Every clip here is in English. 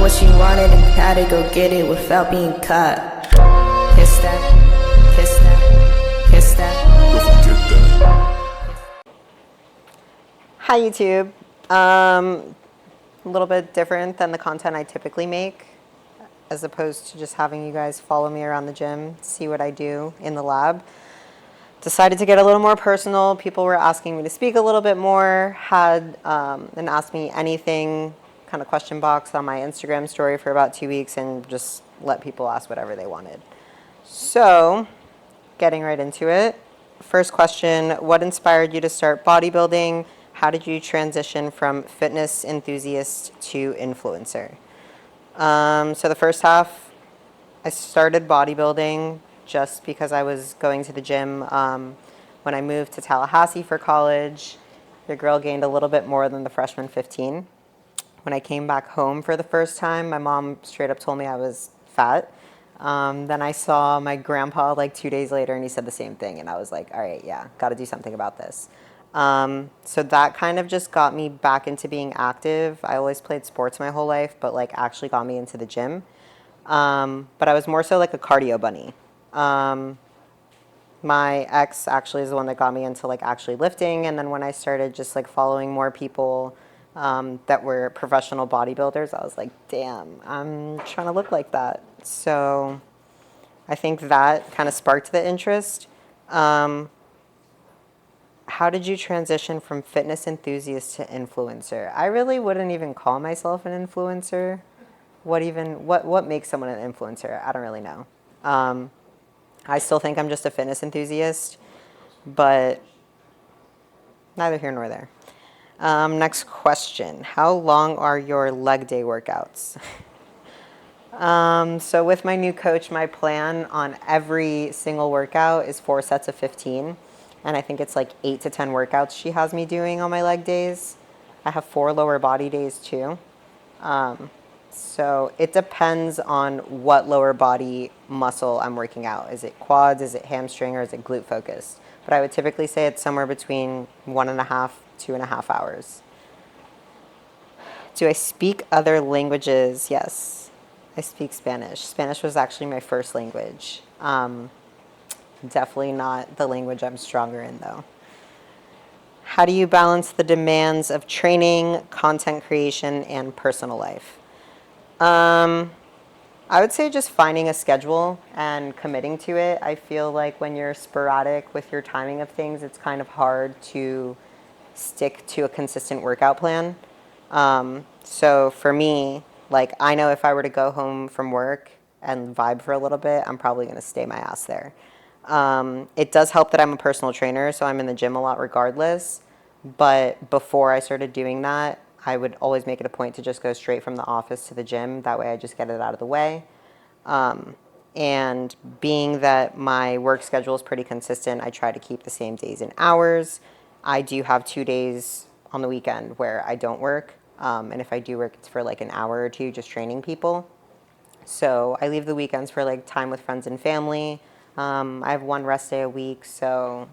know what she wanted and had to go get it without being caught. Kiss that, kiss that, kiss that. Don't forget that. Hi YouTube. A little bit different than the content I typically make, as opposed to just having you guys follow me around the gym, see what I do in the lab. Decided to get a little more personal. People were asking me to speak a little bit more, had and asked me anything, kind of question box on my Instagram story for about 2 weeks, and just let people ask whatever they wanted. So, getting right into it. First question, what inspired you to start bodybuilding? How did you transition from fitness enthusiast to influencer? So the first half, I started bodybuilding just because I was going to the gym. When I moved to Tallahassee for college, your girl gained a little bit more than the freshman 15. When I came back home for the first time, my mom straight up told me I was fat. Then I saw my grandpa like 2 days later and he said the same thing. And I was like, all right, yeah, got to do something about this. So that kind of just got me back into being active. I always played sports my whole life, but like actually got me into the gym. But I was more so like a cardio bunny. My ex actually is the one that got me into like actually lifting. And then when I started just like following more people that were professional bodybuilders, I was like, damn, I'm trying to look like that. So I think that kind of sparked the interest. How did you transition from fitness enthusiast to influencer? I really wouldn't even call myself an influencer. What makes someone an influencer? I don't really know. I still think I'm just a fitness enthusiast, but neither here nor there. Next question. How long are your leg day workouts? So with my new coach, my plan on every single workout is 4 sets of 15. And I think it's like 8 to 10 workouts she has me doing on my leg days. I have 4 lower body days too. So it depends on what lower body muscle I'm working out. Is it quads, is it hamstring, or is it glute focused? But I would typically say it's somewhere between 1.5, 2.5 hours. Do I speak other languages? Yes, I speak Spanish. Spanish was actually my first language. Definitely not the language I'm stronger in, though. How do you balance the demands of training, content creation, and personal life? I would say just finding a schedule and committing to it. I feel like when you're sporadic with your timing of things, it's kind of hard to stick to a consistent workout plan. So for me, like I know if I were to go home from work and vibe for a little bit, I'm probably going to stay my ass there. It does help that I'm a personal trainer, so I'm in the gym a lot regardless. But before I started doing that, I would always make it a point to just go straight from the office to the gym. That way I just get it out of the way. And being that my work schedule is pretty consistent, I try to keep the same days and hours. I do have 2 days on the weekend where I don't work. And if I do work, it's for like an hour or two just training people. So I leave the weekends for like time with friends and family. I have 1 rest day a week, so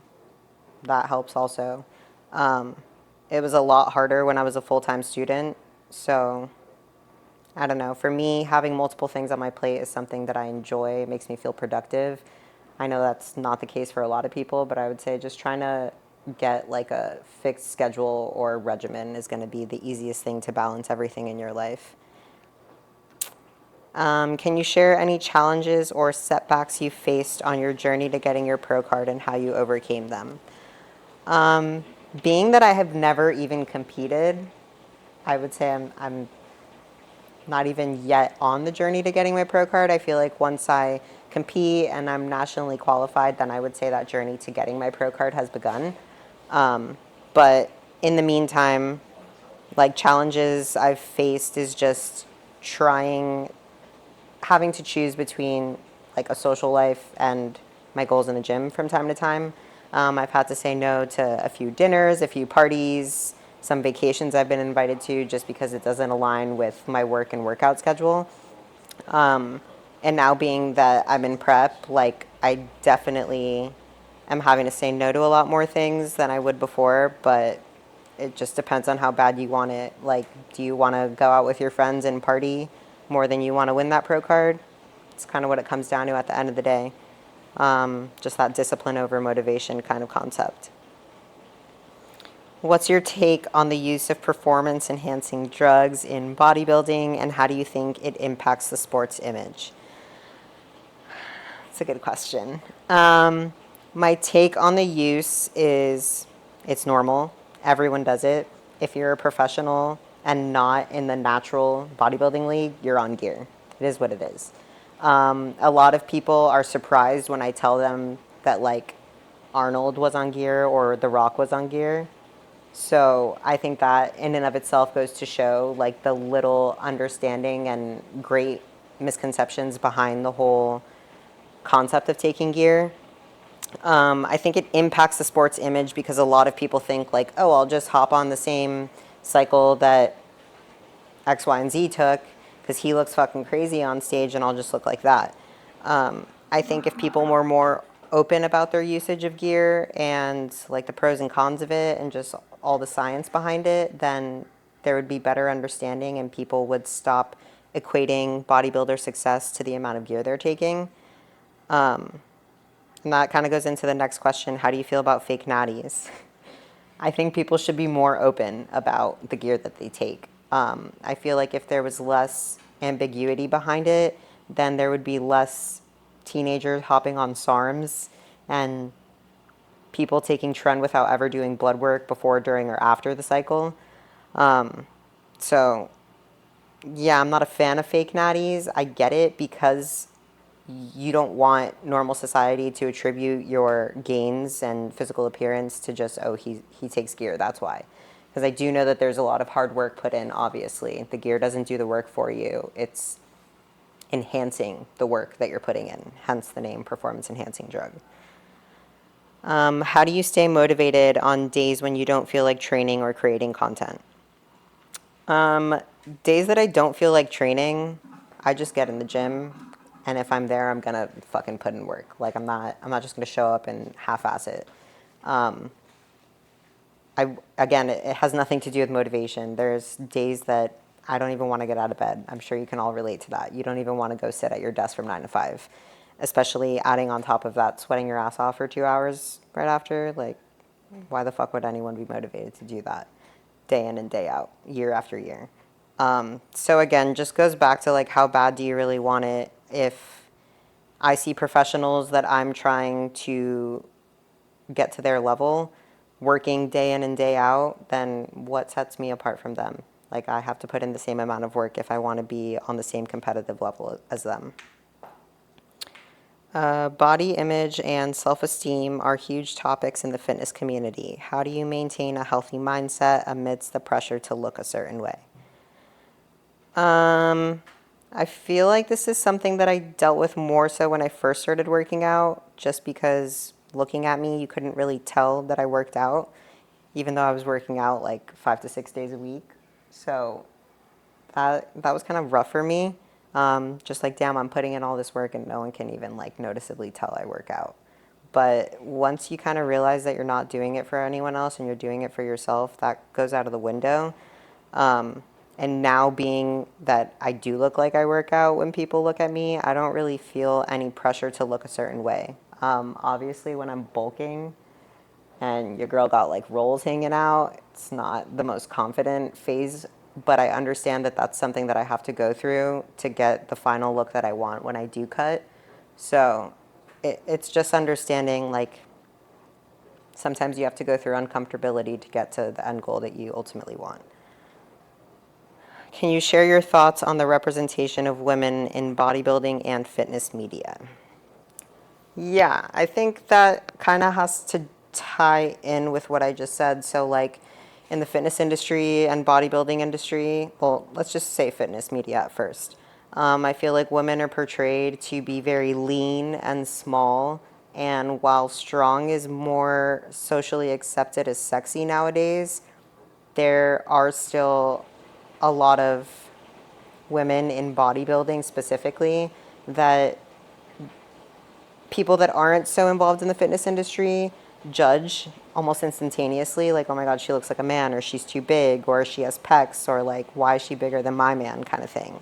that helps also. It was a lot harder when I was a full-time student, so I don't know. For me, having multiple things on my plate is something that I enjoy. It makes me feel productive. I know that's not the case for a lot of people, but I would say just trying to get like a fixed schedule or regimen is going to be the easiest thing to balance everything in your life. Can you share any challenges or setbacks you faced on your journey to getting your pro card and how you overcame them? Being that I have never even competed, I would say I'm not even yet on the journey to getting my pro card. I feel like once I compete and I'm nationally qualified, then I would say that journey to getting my pro card has begun. But in the meantime, like challenges I've faced is just having to choose between like a social life and my goals in the gym from time to time. I've had to say no to a few dinners, a few parties, some vacations I've been invited to just because it doesn't align with my work and workout schedule. And now being that I'm in prep, like I definitely am having to say no to a lot more things than I would before, but it just depends on how bad you want it. Like, do you want to go out with your friends and party more than you want to win that pro card. It's kind of what it comes down to at the end of the day. Just that discipline over motivation kind of concept. What's your take on the use of performance-enhancing drugs in bodybuilding, and how do you think it impacts the sport's image? It's a good question. My take on the use is it's normal. Everyone does it. If you're a professional and not in the natural bodybuilding league, you're on gear. It is what it is. A lot of people are surprised when I tell them that like Arnold was on gear or The Rock was on gear. So I think that in and of itself goes to show like the little understanding and great misconceptions behind the whole concept of taking gear. I think it impacts the sport's image because a lot of people think like, oh, I'll just hop on the same cycle that X, Y, and Z took because he looks fucking crazy on stage and I'll just look like that. I think if people were more open about their usage of gear and like the pros and cons of it and just all the science behind it, then there would be better understanding and people would stop equating bodybuilder success to the amount of gear they're taking. And that kind of goes into the next question. How do you feel about fake natties? I think people should be more open about the gear that they take. I feel like if there was less ambiguity behind it, then there would be less teenagers hopping on SARMs and people taking Tren without ever doing blood work before, during, or after the cycle. So, yeah, I'm not a fan of fake natties. I get it because you don't want normal society to attribute your gains and physical appearance to just, oh, he takes gear, that's why. Because I do know that there's a lot of hard work put in, obviously. The gear doesn't do the work for you. It's enhancing the work that you're putting in, hence the name performance-enhancing drug. How do you stay motivated on days when you don't feel like training or creating content? Days that I don't feel like training, I just get in the gym. And if I'm there, I'm gonna fucking put in work. Like I'm not just gonna show up and half-ass it. Again, it has nothing to do with motivation. There's days that I don't even want to get out of bed. I'm sure you can all relate to that. You don't even want to go sit at your desk from 9 to 5, especially adding on top of that, sweating your ass off for 2 hours right after. Like, why the fuck would anyone be motivated to do that day in and day out, year after year? So again, just goes back to like, how bad do you really want it? If I see professionals that I'm trying to get to their level working day in and day out, then what sets me apart from them? Like, I have to put in the same amount of work if I want to be on the same competitive level as them. Body image and self-esteem are huge topics in the fitness community. How do you maintain a healthy mindset amidst the pressure to look a certain way? I feel like this is something that I dealt with more so when I first started working out, just because looking at me, you couldn't really tell that I worked out, even though I was working out like 5 to 6 days a week. So that was kind of rough for me. Just like, damn, I'm putting in all this work and no one can even like noticeably tell I work out. But once you kind of realize that you're not doing it for anyone else and you're doing it for yourself, that goes out of the window. And now being that I do look like I work out when people look at me, I don't really feel any pressure to look a certain way. Obviously, when I'm bulking and your girl got like rolls hanging out, it's not the most confident phase, but I understand that that's something that I have to go through to get the final look that I want when I do cut. So it's just understanding like sometimes you have to go through uncomfortability to get to the end goal that you ultimately want. Can you share your thoughts on the representation of women in bodybuilding and fitness media? Yeah, I think that kind of has to tie in with what I just said. So like in the fitness industry and bodybuilding industry, well, let's just say fitness media at first. I feel like women are portrayed to be very lean and small. And while strong is more socially accepted as sexy nowadays, there are still a lot of women in bodybuilding specifically that people that aren't so involved in the fitness industry judge almost instantaneously, like, oh my God, she looks like a man, or she's too big, or she has pecs, or like, why is she bigger than my man, kind of thing.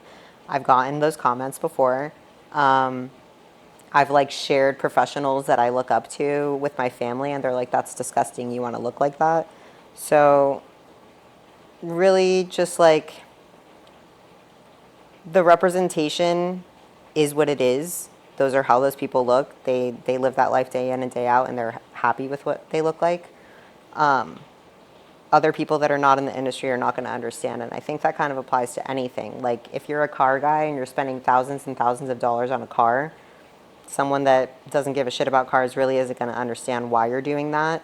I've gotten those comments before. I've like shared professionals that I look up to with my family, and they're like, that's disgusting, you want to look like that? So really just like the representation is what it is. Those are how those people look. They live that life day in and day out, and they're happy with what they look like. Other people that are not in the industry are not going to understand, and I think that kind of applies to anything. Like if you're a car guy and you're spending thousands and thousands of dollars on a car, someone that doesn't give a shit about cars really isn't going to understand why you're doing that.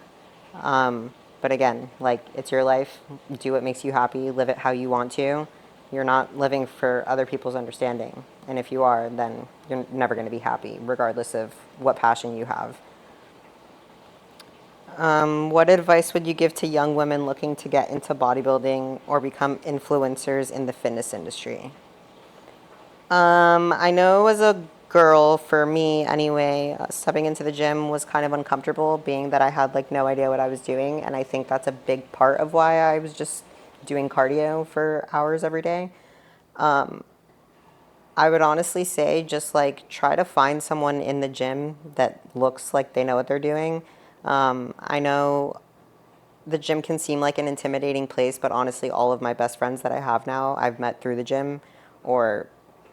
But again, like, it's your life. Do what makes you happy. Live it how you want to. You're not living for other people's understanding. And if you are, then you're never going to be happy, regardless of what passion you have. What advice would you give to young women looking to get into bodybuilding or become influencers in the fitness industry? I know as a girl, for me anyway, stepping into the gym was kind of uncomfortable, being that I had like no idea what I was doing, and I think that's a big part of why I was just doing cardio for hours every day. I would honestly say just like try to find someone in the gym that looks like they know what they're doing. I know the gym can seem like an intimidating place, but honestly, all of my best friends that I have now, I've met through the gym or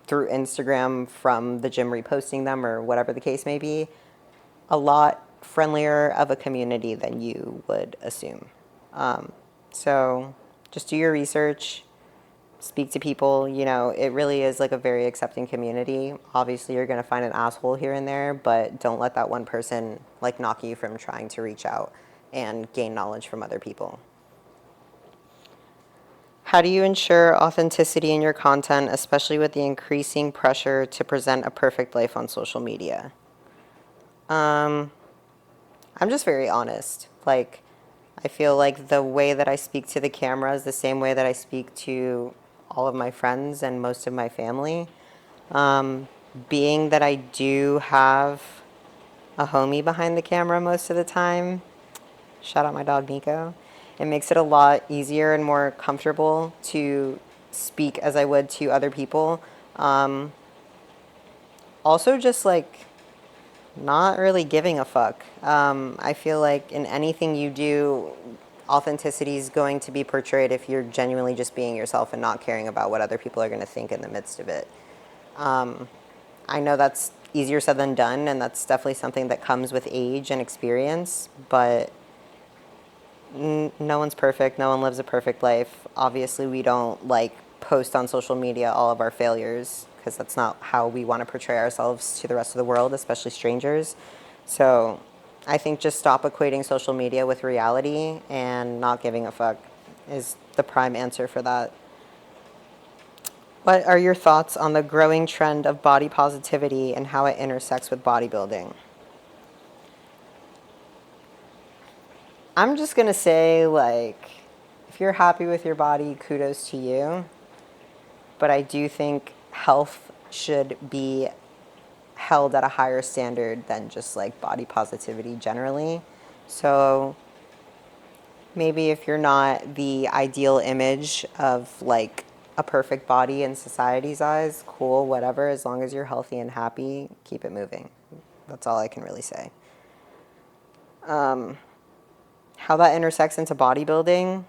through Instagram from the gym reposting them or whatever the case may be. A lot friendlier of a community than you would assume. So just do your research, speak to people. You know, it really is like a very accepting community. Obviously, you're going to find an asshole here and there, but don't let that one person like knock you from trying to reach out and gain knowledge from other people. How do you ensure authenticity in your content, especially with the increasing pressure to present a perfect life on social media? I'm just very honest. Like, I feel like the way that I speak to the camera is the same way that I speak to all of my friends and most of my family. Being that I do have a homie behind the camera most of the time, shout out my dog Nico, it makes it a lot easier and more comfortable to speak as I would to other people. Also just like not really giving a fuck. I feel like in anything you do, authenticity is going to be portrayed if you're genuinely just being yourself and not caring about what other people are going to think in the midst of it. I know that's easier said than done, and that's definitely something that comes with age and experience, but no one's perfect. No one lives a perfect life. Obviously, we don't like post on social media all of our failures because that's not how we want to portray ourselves to the rest of the world, especially strangers. So I think just stop equating social media with reality, and not giving a fuck is the prime answer for that. What are your thoughts on the growing trend of body positivity and how it intersects with bodybuilding? I'm just going to say, like, if you're happy with your body, kudos to you. But I do think health should be held at a higher standard than just like body positivity generally. So maybe if you're not the ideal image of like a perfect body in society's eyes, cool, whatever. As long as you're healthy and happy, keep it moving. That's all I can really say. How that intersects into bodybuilding,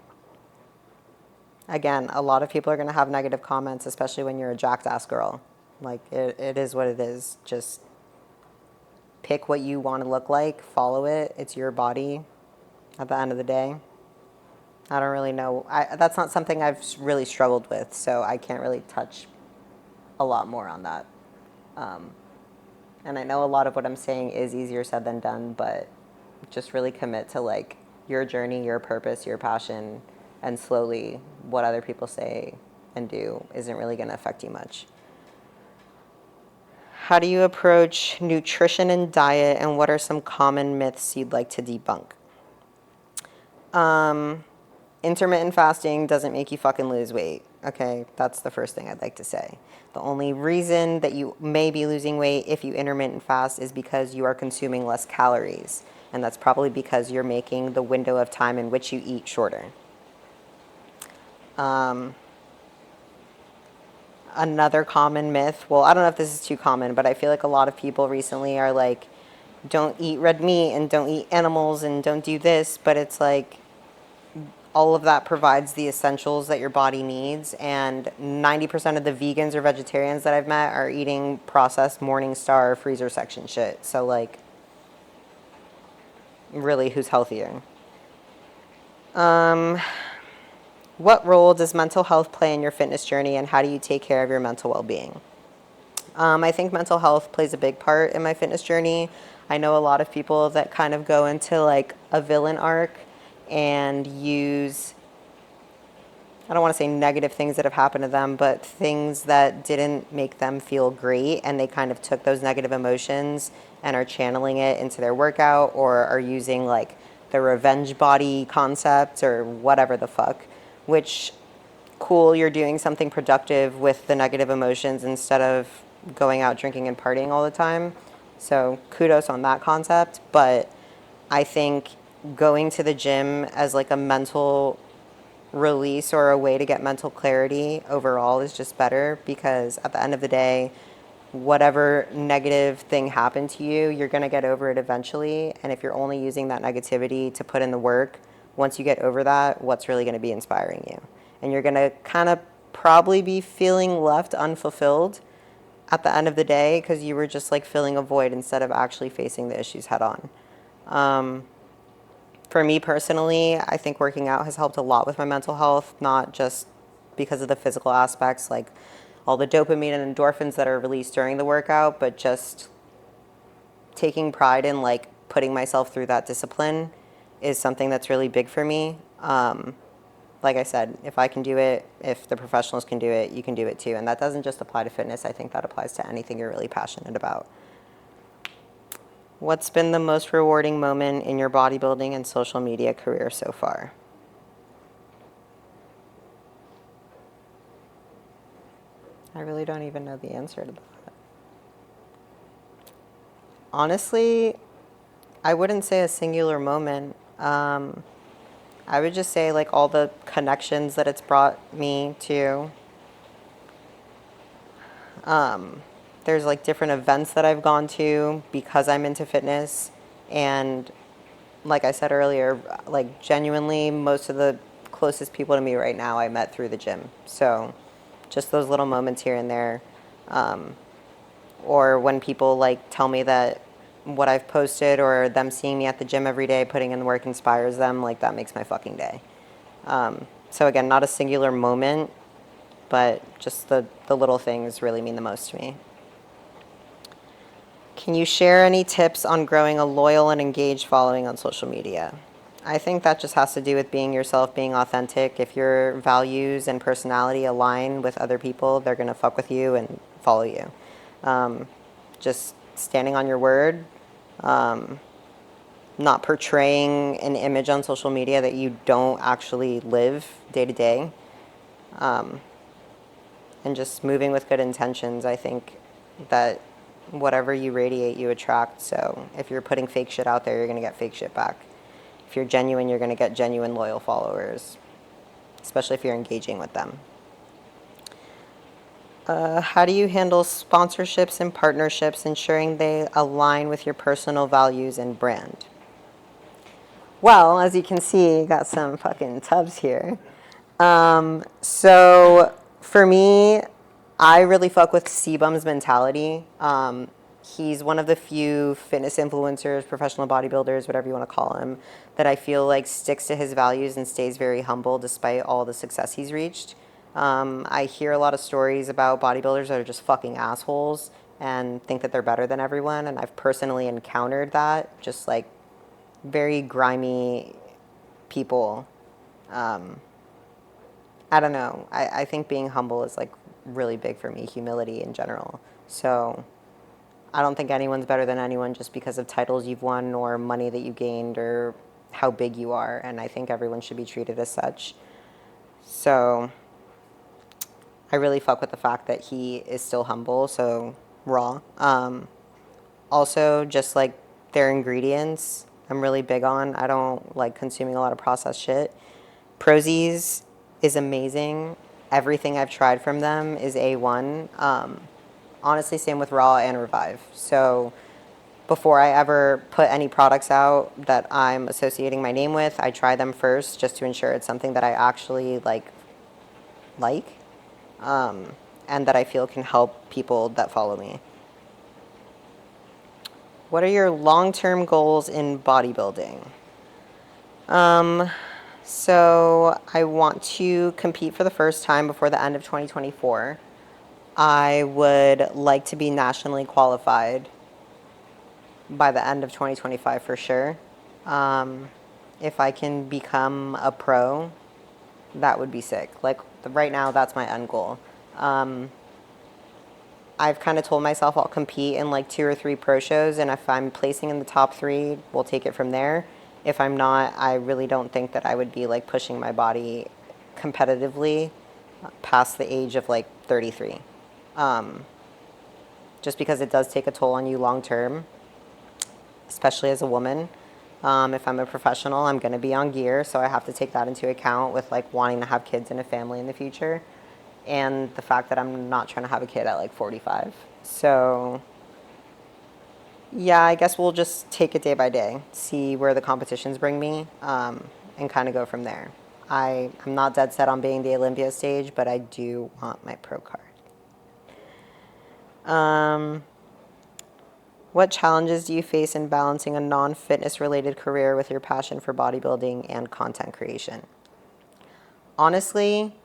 again, a lot of people are going to have negative comments, especially when you're a jacked ass girl. Like, it is what it is. Just pick what you want to look like, follow it. It's your body at the end of the day. I don't really know. That's not something I've really struggled with, so I can't really touch a lot more on that. And I know a lot of what I'm saying is easier said than done, but just really commit to like your journey, your purpose, your passion, and slowly what other people say and do isn't really going to affect you much. How do you approach nutrition and diet, and what are some common myths you'd like to debunk? Intermittent fasting doesn't make you fucking lose weight. Okay, that's the first thing I'd like to say. The only reason that you may be losing weight if you intermittent fast is because you are consuming less calories. And that's probably because you're making the window of time in which you eat shorter. another common myth. Well, I don't know if this is too common, but I feel like a lot of people recently are like, don't eat red meat and don't eat animals and don't do this. But it's like all of that provides the essentials that your body needs. And 90% of the vegans or vegetarians that I've met are eating processed Morningstar freezer section shit. So, like, really, who's healthier? What role does mental health play in your fitness journey, and how do you take care of your mental well-being? I think mental health plays a big part in my fitness journey. I know a lot of people that kind of go into like a villain arc and use, I don't want to say negative things that have happened to them, but things that didn't make them feel great, and they kind of took those negative emotions and are channeling it into their workout, or are using like the revenge body concept or whatever the fuck, which, cool, you're doing something productive with the negative emotions instead of going out drinking and partying all the time. So kudos on that concept. But I think going to the gym as like a mental release or a way to get mental clarity overall is just better, because at the end of the day, whatever negative thing happened to you, you're going to get over it eventually. And if you're only using that negativity to put in the work, once you get over that, what's really going to be inspiring you? And you're going to kind of probably be feeling left unfulfilled at the end of the day, because you were just like filling a void instead of actually facing the issues head on. For me personally, I think working out has helped a lot with my mental health, not just because of the physical aspects, like all the dopamine and endorphins that are released during the workout, but just taking pride in like putting myself through that discipline is something that's really big for me. Like I said, if I can do it, if the professionals can do it, you can do it too. And that doesn't just apply to fitness. I think that applies to anything you're really passionate about. What's been the most rewarding moment in your bodybuilding and social media career so far? I really don't even know the answer to that. Honestly, I wouldn't say a singular moment. I would just say like all the connections that it's brought me to. There's like different events that I've gone to because I'm into fitness. And like I said earlier, like genuinely most of the closest people to me right now I met through the gym. So just those little moments here and there. Or when people like tell me that what I've posted or them seeing me at the gym every day putting in the work inspires them, like that makes my fucking day. So again, not a singular moment, but just the little things really mean the most to me. Can you share any tips on growing a loyal and engaged following on social media? I think that just has to do with being yourself, being authentic. If your values and personality align with other people, they're going to fuck with you and follow you. Just standing on your word, not portraying an image on social media that you don't actually live day to day, and just moving with good intentions. I think that whatever you radiate, you attract. So if you're putting fake shit out there, you're going to get fake shit back. If you're genuine, you're going to get genuine, loyal followers, especially if you're engaging with them. How do you handle sponsorships and partnerships, ensuring they align with your personal values and brand? Well, as you can see, got some fucking tubs here. So for me, I really fuck with C-Bum's mentality. He's one of the few fitness influencers, professional bodybuilders, whatever you want to call him, that I feel like sticks to his values and stays very humble despite all the success he's reached. I hear a lot of stories about bodybuilders that are just fucking assholes and think that they're better than everyone, and I've personally encountered that, just like very grimy people. I don't know. I think being humble is like really big for me, humility in general. So I don't think anyone's better than anyone just because of titles you've won or money that you gained or how big you are, and I think everyone should be treated as such. So I really fuck with the fact that he is still humble, so raw. Also, just like their ingredients, I'm really big on. I don't like consuming a lot of processed shit. Prozis is amazing. everything I've tried from them is A1. Honestly, same with Raw and Revive. So before I ever put any products out that I'm associating my name with, I try them first just to ensure it's something that I actually like, and that I feel can help people that follow me. What are your long-term goals in bodybuilding? So I want to compete for the first time before the end of 2024. I would like to be nationally qualified by the end of 2025 for sure. If I can become a pro, that would be sick. Like right now, that's my end goal. I've kind of told myself I'll compete in like 2 or 3 pro shows, and if I'm placing in the top 3, we'll take it from there. If I'm not, I really don't think that I would be like pushing my body competitively past the age of like 33. Just because it does take a toll on you long term, especially as a woman. If I'm a professional, I'm going to be on gear, so I have to take that into account with like wanting to have kids and a family in the future, and the fact that I'm not trying to have a kid at like 45. So yeah, I guess we'll just take it day by day, see where the competitions bring me, and kind of go from there. I'm not dead set on being the Olympia stage, but I do want my pro card. What challenges do you face in balancing a non-fitness related career with your passion for bodybuilding and content creation? Honestly,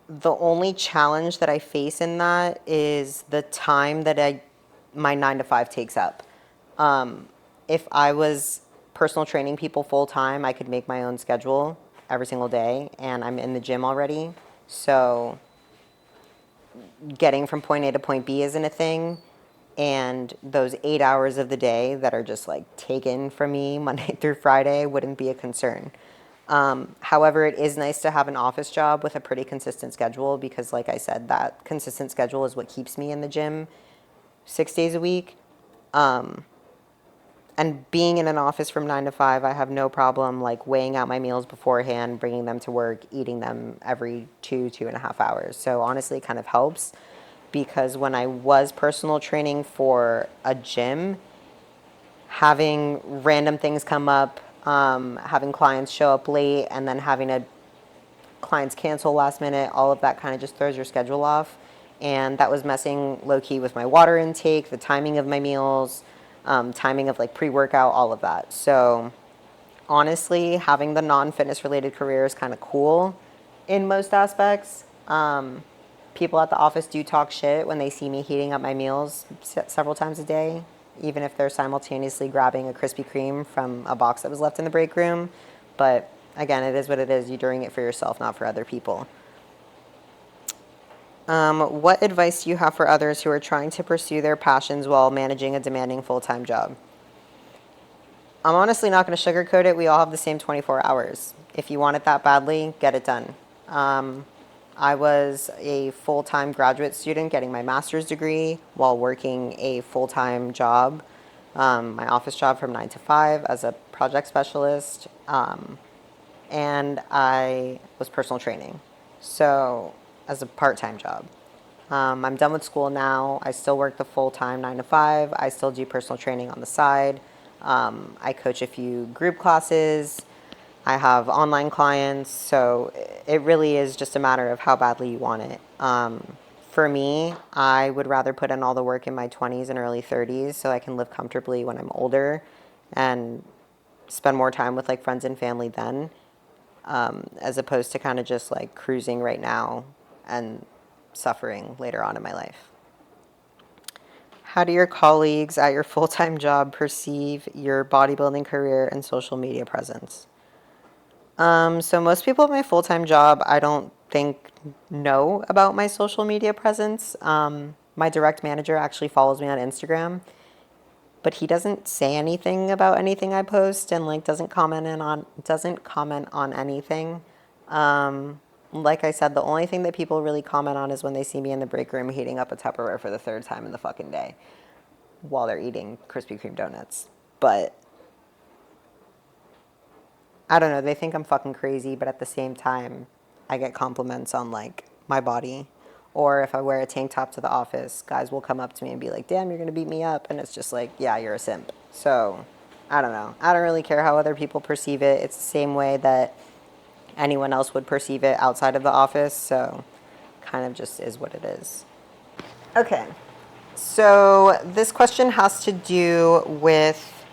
the only challenge that I face in that is the time that my 9 to 5 takes up. If I was personal training people full time, I could make my own schedule every single day, and I'm in the gym already. So getting from point A to point B isn't a thing. And those 8 hours of the day that are just like taken from me Monday through Friday wouldn't be a concern. However, it is nice to have an office job with a pretty consistent schedule because, like I said, that consistent schedule is what keeps me in the gym 6 days a week. And being in an office from 9 to 5, I have no problem like weighing out my meals beforehand, bringing them to work, eating them every 2.5 hours. So honestly, it kind of helps because when I was personal training for a gym, having random things come up, having clients show up late, and then having clients cancel last minute, all of that kind of just throws your schedule off. And that was messing low-key with my water intake, the timing of my meals, timing of like pre-workout, all of that. So honestly, having the non-fitness related career is kind of cool in most aspects. People at the office do talk shit when they see me heating up my meals several times a day, even if they're simultaneously grabbing a Krispy Kreme from a box that was left in the break room. But again, it is what it is. You're doing it for yourself, not for other people. What advice do you have for others who are trying to pursue their passions while managing a demanding full-time job? I'm honestly not going to sugarcoat it. We all have the same 24 hours. If you want it that badly, get it done. I was a full-time graduate student getting my master's degree while working a full-time job, my office job from 9 to 5 as a project specialist, and I was personal training, so as a part-time job. I'm done with school now. I still work the full-time 9 to 5. I still do personal training on the side. I coach a few group classes. I have online clients, so it really is just a matter of how badly you want it. For me, I would rather put in all the work in my 20s and early 30s so I can live comfortably when I'm older and spend more time with like friends and family then, as opposed to kind of just like cruising right now and suffering later on in my life. How do your colleagues at your full-time job perceive your bodybuilding career and social media presence? So most people at my full-time job, I don't think know about my social media presence. My direct manager actually follows me on Instagram, but he doesn't say anything about anything I post and like doesn't comment on anything. Like I said, the only thing that people really comment on is when they see me in the break room heating up a Tupperware for the 3rd time in the fucking day while they're eating Krispy Kreme donuts. But I don't know, they think I'm fucking crazy, but at the same time, I get compliments on like my body. Or if I wear a tank top to the office, guys will come up to me and be like, damn, you're going to beat me up. And it's just like, yeah, you're a simp. So I don't know. I don't really care how other people perceive it. It's the same way that anyone else would perceive it outside of the office. So kind of just is what it is. Okay. So this question has to do with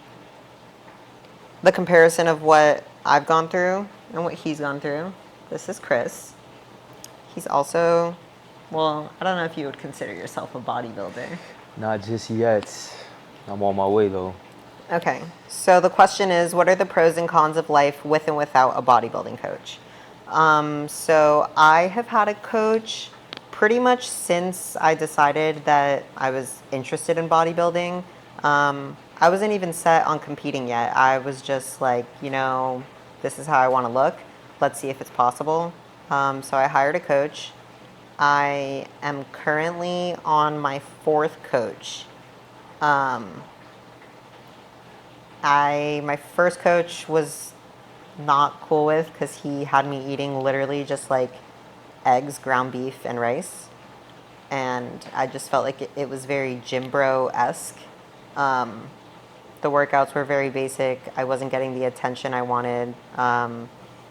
the comparison of what I've gone through and what he's gone through. This is Chris. He's also, well, I don't know if you would consider yourself a bodybuilder. Not just yet. I'm on my way though. Okay, so the question is, what are the pros and cons of life with and without a bodybuilding coach? So I have had a coach pretty much since I decided that I was interested in bodybuilding. I wasn't even set on competing yet. I was just like, you know, this is how I want to look. Let's see if it's possible. So I hired a coach. I am currently on my 4th coach. My first coach was not cool with because he had me eating literally just like eggs, ground beef, and rice. And I just felt like it was very gym bro-esque. The workouts were very basic. I wasn't getting the attention I wanted.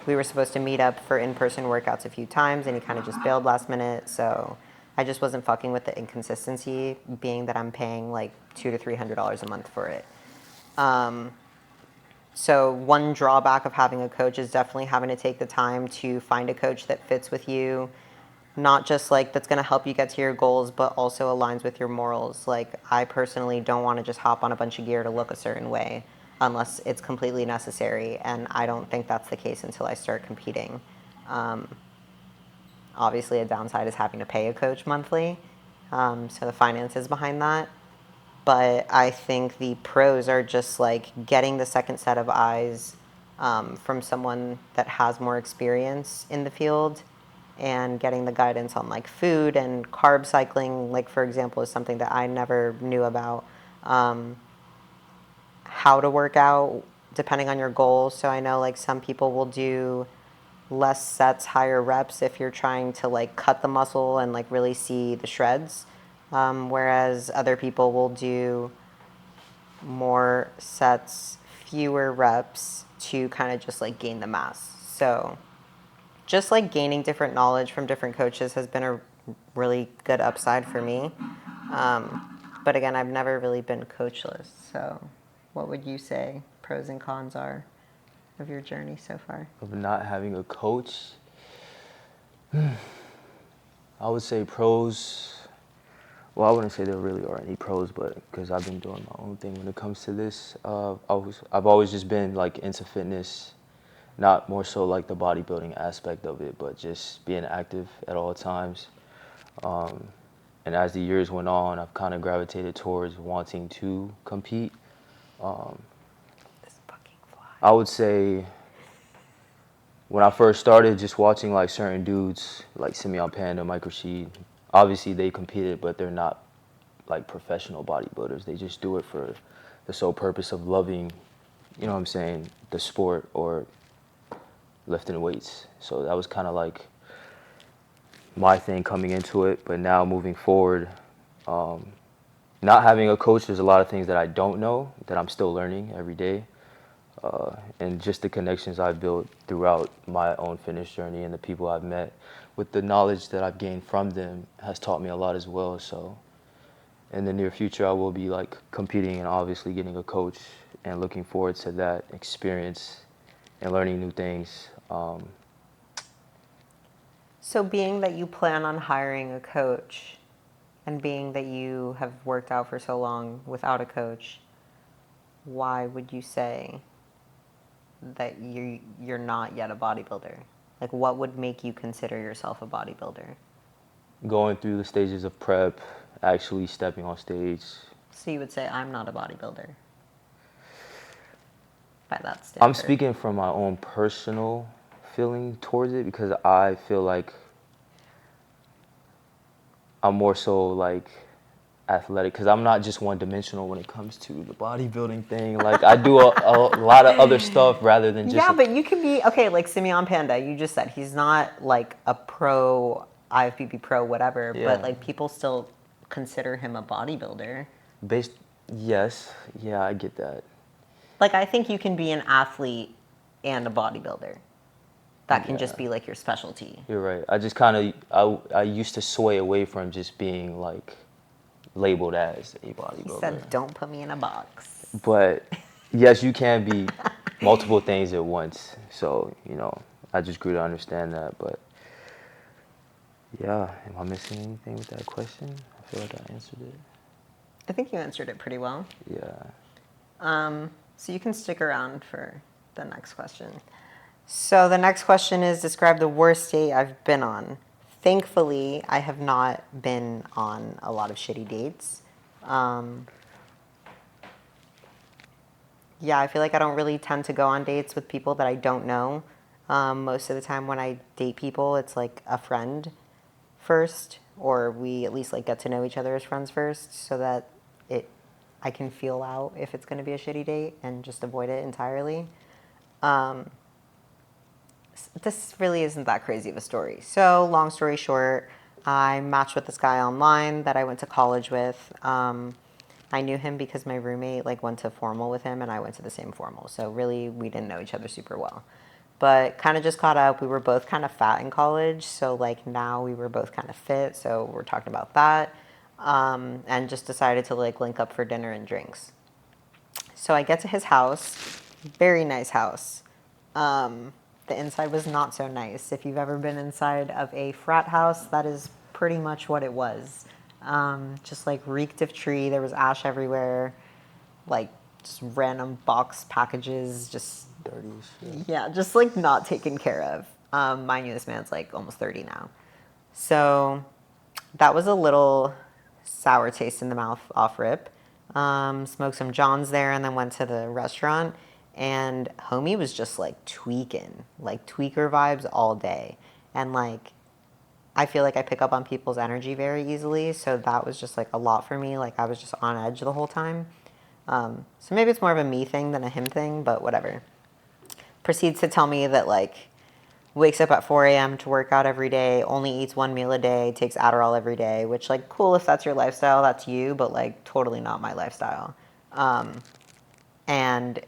We were supposed to meet up for in-person workouts a few times, and he kind of just bailed last minute. So I just wasn't fucking with the inconsistency, being that I'm paying like $200 to $300 a month for it. So one drawback of having a coach is definitely having to take the time to find a coach that fits with you, not just like that's going to help you get to your goals, but also aligns with your morals. Like I personally don't want to just hop on a bunch of gear to look a certain way unless it's completely necessary, and I don't think that's the case until I start competing. Obviously, a downside is having to pay a coach monthly, so the finances behind that. But I think the pros are just like getting the second set of eyes from someone that has more experience in the field, and getting the guidance on like food and carb cycling, like for example, is something that I never knew about. How to work out depending on your goals. So I know like some people will do less sets, higher reps if you're trying to like cut the muscle and like really see the shreds. Whereas other people will do more sets, fewer reps to kind of just like gain the mass. So just like gaining different knowledge from different coaches has been a really good upside for me. But again, I've never really been coachless. So what would you say pros and cons are of your journey so far? Of not having a coach, I would say pros. Well, I wouldn't say there really are any pros, but because I've been doing my own thing when it comes to this, I've always just been like into fitness, not more so like the bodybuilding aspect of it, but just being active at all times. And as the years went on, I've kind of gravitated towards wanting to compete. This fucking fly. I would say when I first started, just watching like certain dudes like Simeon Panda, Mike Rashid, obviously they competed, but they're not like professional bodybuilders. They just do it for the sole purpose of loving, you know what I'm saying, the sport or lifting weights. So that was kind of like my thing coming into it. But now moving forward, not having a coach, there's a lot of things that I don't know that I'm still learning every day. And just the connections I've built throughout my own fitness journey and the people I've met with the knowledge that I've gained from them has taught me a lot as well. So in the near future, I will be like competing and obviously getting a coach and looking forward to that experience and learning new things. So being that you plan on hiring a coach and being that you have worked out for so long without a coach, why would you say that you're not yet a bodybuilder? Like what would make you consider yourself a bodybuilder? Going through the stages of prep, actually stepping on stage. So you would say I'm not a bodybuilder by that standard? I'm speaking from my own personal feeling towards it because I feel like I'm more so like athletic, because I'm not just one dimensional when it comes to the bodybuilding thing. Like I do a lot of other stuff rather than just. Yeah, but you could be okay. Like Simeon Panda, you just said he's not like a pro IFBB pro whatever, Yeah. but like people still consider him a bodybuilder. Yes, yeah, I get that. Like I think you can be an athlete and a bodybuilder. That can just be like your specialty. You're right. I just kind of I used to sway away from just being like labeled as a bodybuilder. He said, "Don't put me in a box." But yes, you can be multiple things at once. So, I just grew to understand that. But yeah, am I missing anything with that question? I feel like I answered it. I think you answered it pretty well. Yeah. So you can stick around for the next question. So the next question is, describe the worst date I've been on. Thankfully, I have not been on a lot of shitty dates. Yeah, I feel like I don't really tend to go on dates with people that I don't know. Most of the time when I date people, it's like a friend first, or we at least like get to know each other as friends first, so that I can feel out if it's going to be a shitty date and just avoid it entirely. This really isn't that crazy of a story. So long story short, I matched with this guy online that I went to college with. I knew him because my roommate like went to formal with him and I went to the same formal. So really we didn't know each other super well. But kind of just caught up. We were both kind of fat in college. So like now we were both kind of fit. So we're talking about that. And just decided to like link up for dinner and drinks. So I get to his house. Very nice house. The inside was not so nice. If you've ever been inside of a frat house, that is pretty much what it was. Just like reeked of tree. There was ash everywhere. Like just random box packages. Just Dirty as shit. Yeah, just like not taken care of. Mind you, this man's like almost 30 now. So that was a little sour taste in the mouth off rip. Smoked some Johns there and then went to the restaurant. And homie was just like tweaking, like tweaker vibes all day. And like, I feel like I pick up on people's energy very easily. So that was just like a lot for me. Like I was just on edge the whole time. So maybe it's more of a me thing than a him thing, but whatever. Proceeds to tell me that like wakes up at 4 a.m. to work out every day, only eats 1 meal a day, takes Adderall every day, which like cool if that's your lifestyle, that's you, but like totally not my lifestyle. And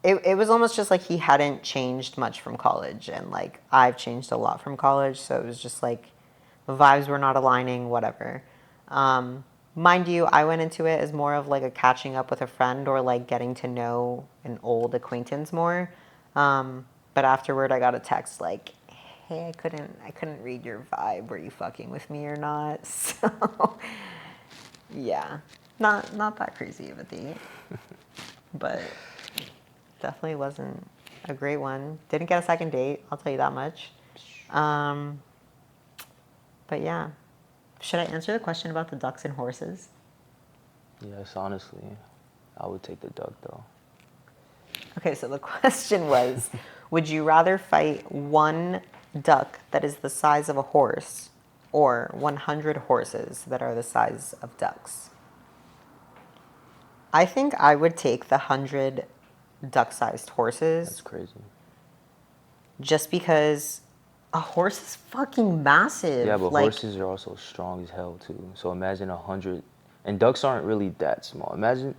it was almost just like he hadn't changed much from college, and like I've changed a lot from college, so it was just like the vibes were not aligning, whatever. Mind you, I went into it as more of like a catching up with a friend or like getting to know an old acquaintance more. But afterward I got a text like, hey, I couldn't read your vibe. Were you fucking with me or not? So yeah, not that crazy of a date, but definitely wasn't a great one. Didn't get a second date, I'll tell you that much. But yeah. Should I answer the question about the ducks and horses? Yes, honestly. I would take the duck though. Okay, so the question was, would you rather fight one duck that is the size of a horse or 100 horses that are the size of ducks? I think I would take the 100 duck-sized horses. That's crazy. Just because a horse is fucking massive. Yeah, but like, horses are also strong as hell too. So imagine 100, and ducks aren't really that small. Imagine.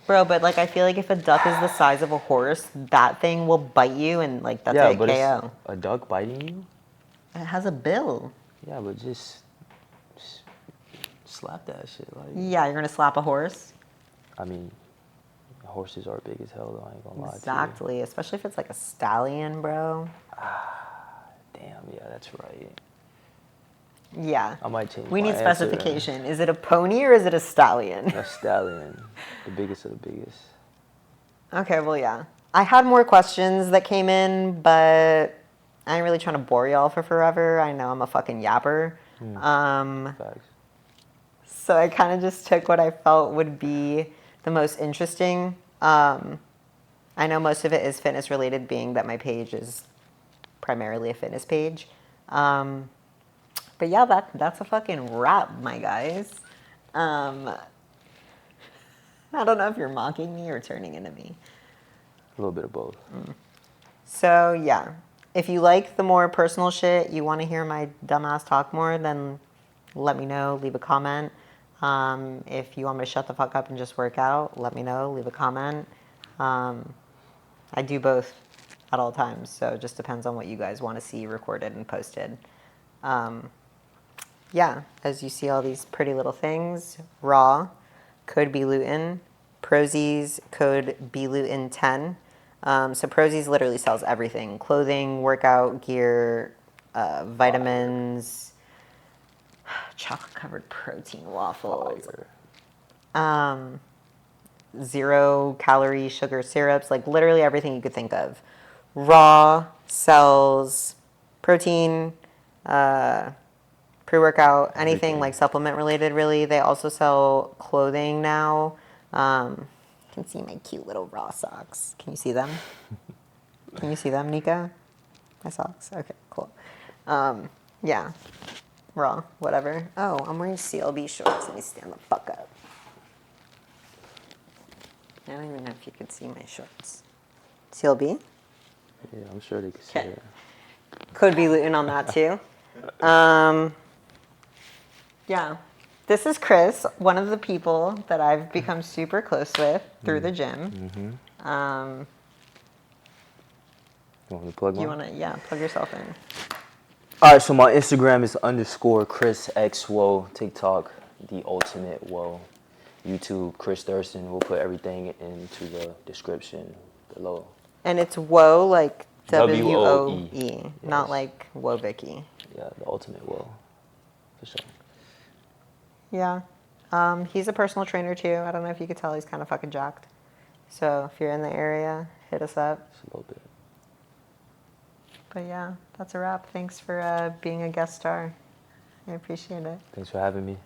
Bro, but like I feel like if a duck is the size of a horse, that thing will bite you and like that's Yeah, a but KO. it's a duck biting you? It has a bill. Yeah, but just slap that shit. Like. Yeah, you're gonna slap a horse? I mean, horses are big as hell though, I ain't gonna lie to you. Exactly, especially if it's like a stallion, bro. Damn, yeah, that's right. Yeah. I might change We my need answer. specification. Is it a pony or is it a stallion? A stallion. The biggest of the biggest. Okay, well, yeah. I had more questions that came in, but I ain't really trying to bore y'all for forever. I know I'm a fucking yapper. Facts. So I kind of just took what I felt would be the most interesting. I know most of it is fitness related, being that my page is primarily a fitness page. But yeah, that's a fucking wrap, my guys. I don't know if you're mocking me or turning into me. A little bit of both. So yeah, if you like the more personal shit, you want to hear my dumbass talk more, then let me know, leave a comment. If you want me to shut the fuck up and just work out, let me know, leave a comment. I do both at all times, so it just depends on what you guys want to see recorded and posted. Yeah, as you see all these pretty little things, raw, code BLUTIN, Prozis, code BLUTIN10. So Prozis literally sells everything: clothing, workout gear, vitamins, chocolate-covered protein waffles, Fire. 0-calorie sugar syrups, like literally everything you could think of. Raw sells protein, pre-workout, anything Everything. like supplement related, really. They also sell clothing now. You can see my cute little raw socks. Can you see them? Can you see them, Nika? My socks? Okay, cool. Yeah, raw, whatever. Oh, I'm wearing CLB shorts. Let me stand the fuck up. I don't even know if you could see my shorts. CLB? Yeah, I'm sure they could see Okay. it. Could be Luton on that too. Yeah. This is Chris, one of the people that I've become super close with through the gym. You want me to plug You one? want to, yeah, plug yourself in. All right, so my Instagram is _ChrisXWoe, TikTok, The Ultimate Woe, YouTube, Chris Thurston. We'll put everything into the description below. And it's Woe, like W-O-E. W-O-E, not Yes. like Woe Vicky. Yeah, The Ultimate Woe, for sure. Yeah. He's a personal trainer too. I don't know if you could tell, he's kind of fucking jacked. So if you're in the area, hit us up. Just a little bit. But yeah, that's a wrap. Thanks for being a guest star. I appreciate it. Thanks for having me.